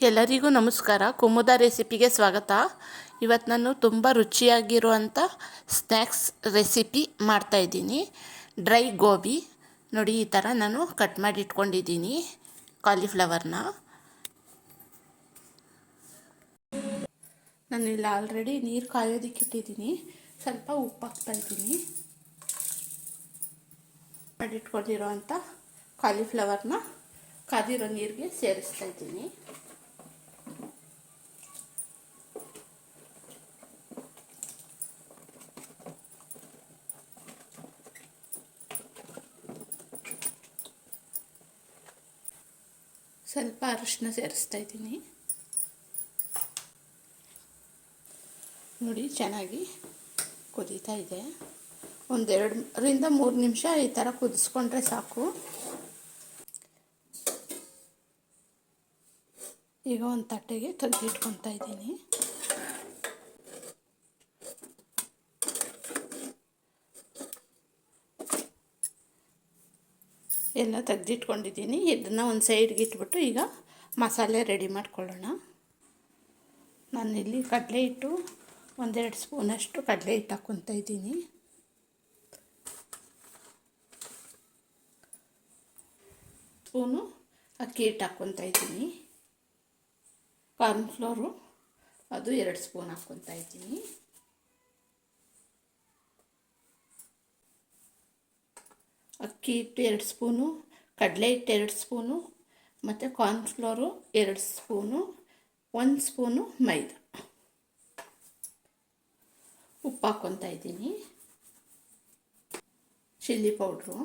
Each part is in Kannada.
ಎಲ್ಲರಿಗೂ ನಮಸ್ಕಾರ. ಕುಮುದ ರೆಸಿಪಿಗೆ ಸ್ವಾಗತ. ಇವತ್ತು ನಾನು ತುಂಬ ರುಚಿಯಾಗಿರುವಂಥ ಸ್ನ್ಯಾಕ್ಸ್ ರೆಸಿಪಿ ಮಾಡ್ತಾಯಿದ್ದೀನಿ. ಡ್ರೈ ಗೋಬಿ ನೋಡಿ, ಈ ಥರ ನಾನು ಕಟ್ ಮಾಡಿ ಇಟ್ಕೊಂಡಿದ್ದೀನಿ ಕಾಲಿಫ್ಲವರ್ನ. ನಾನಿಲ್ಲಿ ಆಲ್ರೆಡಿ ನೀರು ಕಾಯೋದಕ್ಕೆ ಇಟ್ಟಿದ್ದೀನಿ. ಸ್ವಲ್ಪ ಉಪ್ಪು ಹಾಕ್ತಾಯಿದ್ದೀನಿ. ಮಾಡಿಟ್ಕೊಂಡಿರೋವಂಥ ಕಾಲಿಫ್ಲವರ್ನ ಕಾದಿರೋ ನೀರಿಗೆ ಸೇರಿಸ್ತಾ ಇದ್ದೀನಿ. ಸ್ವಲ್ಪ ಅರಿಶಿನ ಸೇರಿಸ್ತಾ ಇದ್ದೀನಿ. ನೋಡಿ, ಚೆನ್ನಾಗಿ ಕುದೀತಾ ಇದೆ. ಒಂದು 2ರಿಂದ 3 ನಿಮಿಷ ಈ ಥರ ಕುದಿಸ್ಕೊಂಡ್ರೆ ಸಾಕು. ಈಗ ಒಂದು ತಟ್ಟೆಗೆ ತೆಗೆದಿಟ್ಕೊತಾ ಇದ್ದೀನಿ. ಎಲ್ಲ ತೆಗೆದಿಟ್ಕೊಂಡಿದ್ದೀನಿ. ಇದನ್ನು ಒಂದು ಸೈಡ್ಗೆ ಇಟ್ಬಿಟ್ಟು ಈಗ ಮಸಾಲೆ ರೆಡಿ ಮಾಡ್ಕೊಳ್ಳೋಣ. ನಾನಿಲ್ಲಿ ಕಡಲೆ ಹಿಟ್ಟು 1-2 ಸ್ಪೂನಷ್ಟು ಕಡಲೆ ಹಿಟ್ಟು ಹಾಕ್ಕೊತಾ ಇದ್ದೀನಿ. ಸ್ಪೂನು ಅಕ್ಕಿ ಹಿಟ್ಟು ಹಾಕ್ಕೊತಾ ಇದ್ದೀನಿ. ಕಾರ್ನ್ಫ್ಲೋರು ಅದು 2 ಸ್ಪೂನ್ ಹಾಕ್ಕೊತಾ ಇದ್ದೀನಿ. ಅಕ್ಕಿ ಹಿಟ್ಟು 2 ಸ್ಪೂನು, ಕಡಲೆ ಹಿಟ್ಟು 2 ಸ್ಪೂನು ಮತ್ತು ಕಾರ್ನ್ಫ್ಲೋರು 2 ಸ್ಪೂನು, 1 ಸ್ಪೂನು ಮೈದಾ. ಉಪ್ಪು ಹಾಕ್ಕೊತಾ ಇದ್ದೀನಿ. ಚಿಲ್ಲಿ ಪೌಡ್ರು,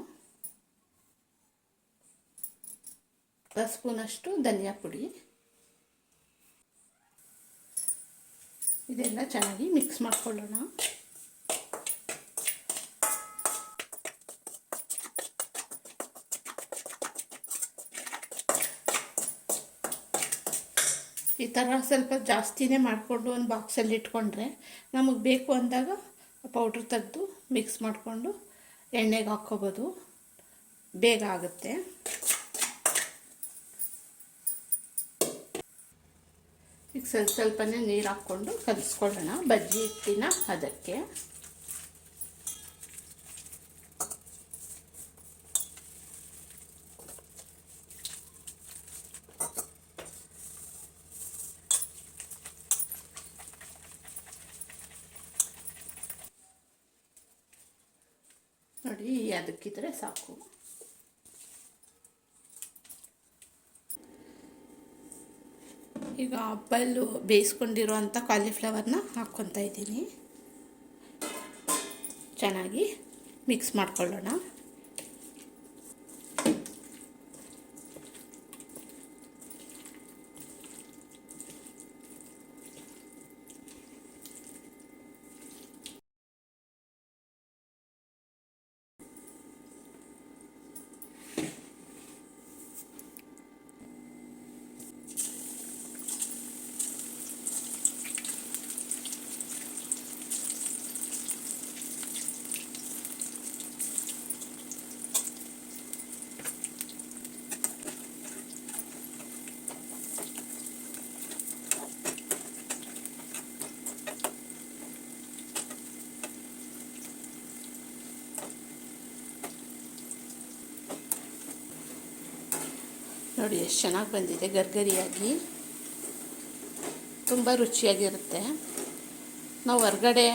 1 ಸ್ಪೂನಷ್ಟು ಧನಿಯಾ ಪುಡಿ. ಇದೆಲ್ಲ ಚೆನ್ನಾಗಿ ಮಿಕ್ಸ್ ಮಾಡ್ಕೊಳ್ಳೋಣ. ಈ ಥರ ಸ್ವಲ್ಪ ಜಾಸ್ತಿನೇ ಮಾಡಿಕೊಂಡು ಒಂದು ಬಾಕ್ಸಲ್ಲಿ ಇಟ್ಕೊಂಡ್ರೆ ನಮಗೆ ಬೇಕು ಅಂದಾಗ ಪೌಡ್ರ್ ತೆಗೆದು ಮಿಕ್ಸ್ ಮಾಡಿಕೊಂಡು ಎಣ್ಣೆಗೆ ಹಾಕ್ಕೋಬೋದು, ಬೇಗ ಆಗುತ್ತೆ. ಈಗ ಸ್ವಲ್ಪನೇ ನೀರು ಹಾಕ್ಕೊಂಡು ಕಲಿಸ್ಕೊಳ್ಳೋಣ ಬಜ್ಜಿ ಹಿಟ್ಟಿನ ಅದಕ್ಕೆ. ನೋಡಿ, ಅದಕ್ಕಿದ್ರೆ ಸಾಕು. ಈಗ ಬಾಯ್ಲು ಬೇಯಿಸ್ಕೊಂಡಿರೋವಂಥ ಕಾಲಿಫ್ಲವರ್ನ ಹಾಕ್ಕೊತಾ ಇದ್ದೀನಿ. ಚೆನ್ನಾಗಿ ಮಿಕ್ಸ್ ಮಾಡ್ಕೊಳ್ಳೋಣ. ನೋಡಿ, ಎಷ್ಟು ಚೆನ್ನಾಗಿ ಬಂದಿದೆ, ಗರ್ಗರಿಯಾಗಿ ತುಂಬ ರುಚಿಯಾಗಿರುತ್ತೆ. ನಾವು ಹೊರ್ಗಡೆ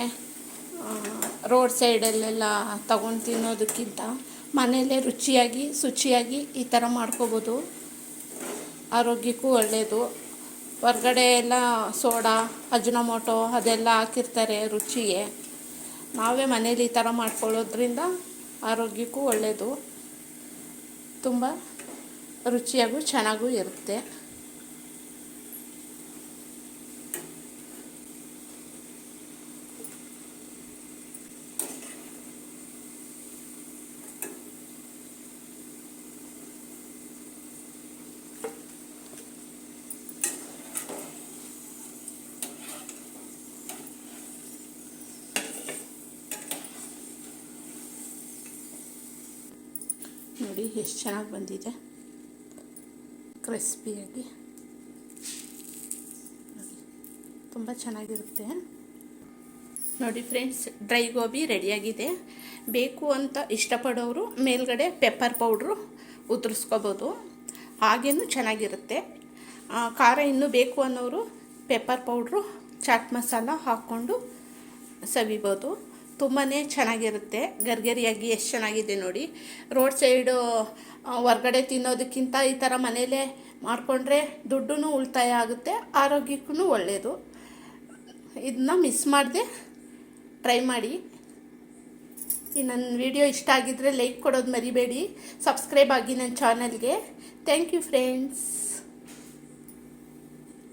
ರೋಡ್ ಸೈಡಲ್ಲೆಲ್ಲ ತಗೊಂಡು ತಿನ್ನೋದಕ್ಕಿಂತ ಮನೆಯಲ್ಲೇ ರುಚಿಯಾಗಿ ಶುಚಿಯಾಗಿ ಈ ಥರ ಮಾಡ್ಕೋಬೋದು. ಆರೋಗ್ಯಕ್ಕೂ ಒಳ್ಳೆಯದು. ಹೊರ್ಗಡೆ ಎಲ್ಲ ಸೋಡಾ, ಅಜಿನೋಮೋಟೊ ಅದೆಲ್ಲ ಹಾಕಿರ್ತಾರೆ ರುಚಿಗೆ. ನಾವೇ ಮನೇಲಿ ಈ ಥರ ಮಾಡ್ಕೊಳ್ಳೋದ್ರಿಂದ ಆರೋಗ್ಯಕ್ಕೂ ಒಳ್ಳೆಯದು, ತುಂಬ ರುಚಿಯಾಗೂ ಚೆನ್ನಾಗೂ ಇರುತ್ತೆ. ನೋಡಿ, ಎಷ್ಟು ಚೆನ್ನಾಗಿ ಬಂದಿದೆ ಕ್ರಿಸ್ಪಿಯಾಗಿ. ತುಂಬ ಚೆನ್ನಾಗಿರುತ್ತೆ. ನೋಡಿ ಫ್ರೆಂಡ್ಸ್, ಡ್ರೈ ಗೋಬಿ ರೆಡಿಯಾಗಿದೆ. ಬೇಕು ಅಂತ ಇಷ್ಟಪಡೋರು ಮೇಲ್ಗಡೆ ಪೆಪ್ಪರ್ ಪೌಡ್ರು ಉದುರಿಸ್ಕೋಬೋದು, ಹಾಗೇನೂ ಚೆನ್ನಾಗಿರುತ್ತೆ. ಖಾರ ಇನ್ನೂ ಬೇಕು ಅನ್ನೋರು ಪೆಪ್ಪರ್ ಪೌಡ್ರು, ಚಾಟ್ ಮಸಾಲ ಹಾಕ್ಕೊಂಡು ಸವಿಬೋದು. ತುಂಬಾ ಚೆನ್ನಾಗಿರುತ್ತೆ, ಗರ್ಗರಿಯಾಗಿ ಎಷ್ಟು ಚೆನ್ನಾಗಿದೆ ನೋಡಿ. ರೋಡ್ ಸೈಡು ಹೊರ್ಗಡೆ ತಿನ್ನೋದಕ್ಕಿಂತ ಈ ಥರ ಮನೇಲೇ ಮಾಡಿಕೊಂಡ್ರೆ ದುಡ್ಡು ಉಳಿತಾಯ ಆಗುತ್ತೆ, ಆರೋಗ್ಯಕ್ಕೂ ಒಳ್ಳೆಯದು. ಇದನ್ನ ಮಿಸ್ ಮಾಡದೆ ಟ್ರೈ ಮಾಡಿ. ಈ ನನ್ನ ವಿಡಿಯೋ ಇಷ್ಟ ಆಗಿದ್ದರೆ ಲೈಕ್ ಕೊಡೋದು ಮರಿಬೇಡಿ. ಸಬ್ಸ್ಕ್ರೈಬ್ ಆಗಿ ನನ್ನ ಚಾನಲ್ಗೆ. Thank you friends.